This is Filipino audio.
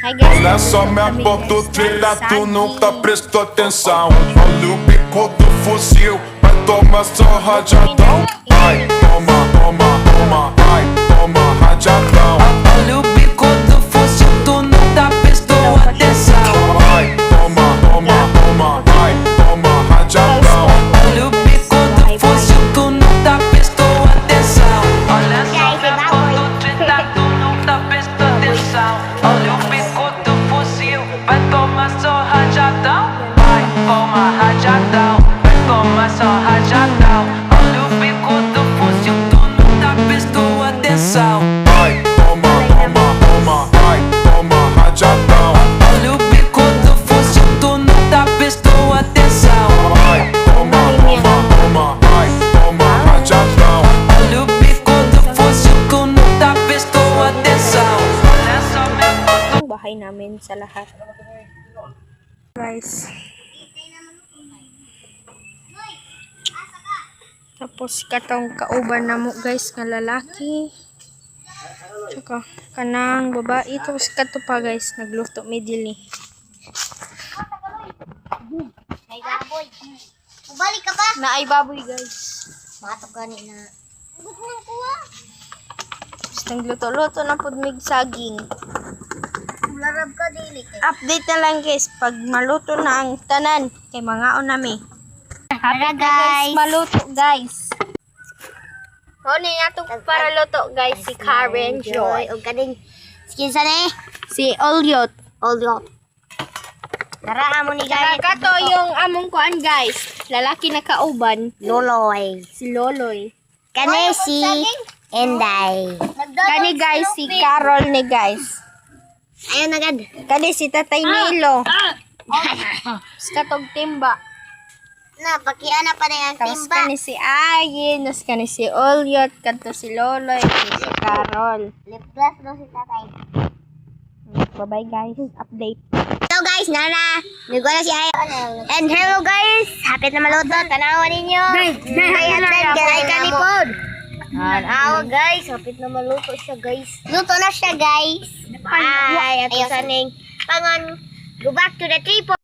Hi guys, Olha só minha foto trilha, tu nunca prestou atenção. Olha o bico do fuzil, vai tomar só rajadão. Vai, toma, toma, toma, vai, toma rajadão. Olha o bico do fuzil, tu nunca prestou atenção. Vai, toma, toma, toma, vai, toma rajadão. Olha o bico do fuzil, tu nunca prestou atenção. Olha só minha foto trilha, tu nunca prestou atenção. Olha o bico do fuzil, vai tomar só rajadão. Vai, toma rajadão, vai tomar só rajadão. Olha o bico do fuzil, tu nunca prestou atenção. Vai, toma, toma, toma, vai, toma rajadão. Olha o bico do fuzil, tu nunca prestou atenção. Vai, toma, toma, toma, vai, toma rajadão. Olha o bico do fuzil, tu nunca prestou atenção. Olha só minha foto. ang bahay namin sa lahat. Guys. Tapos katong kauban na mo guys nga lalaki. Tsaka kanang babae. Tapos kato pa guys. Nagluto mi dili. Ay, baboy. Balik ka ba? Naay baboy guys. Matok gani na. Huwag mo nang kuha. Tapos nagluto-luto na pud mig saging. Larab ka, dili. Update na lang guys. Pag maluto na ang tanan. Kay mga nami. Tara, Guys, maluto guys. O ni atong para luto guys si Karen Joy. O kaning skinsa ni? Si Olyot. Olyot. Tara, amo ni Saka gani. kato yung among kuan guys. Lalaki na kauban. Loloy. Si Loloy. Kani si Enday. Kani guys si Carol ni guys. Ayun agad. Kani si Tatay Milo. Tapos katong timba. Na, pakiana pa na yung Tapos timba. kani si Ayin. Tapos kani si Olyot. Kanto si Loloy. Si Carol. Lip gloss no si tatay. Bye-bye guys. Update. Hello guys, Nana. Migo na si Ayo. And hello guys. Hapit na maluto. Tanawan ninyo. Kaya kay kanipod. Tanawa guys. Hapit na maluto siya guys. Luto na siya guys. Bye. At saning pangon. Go back to the tripod.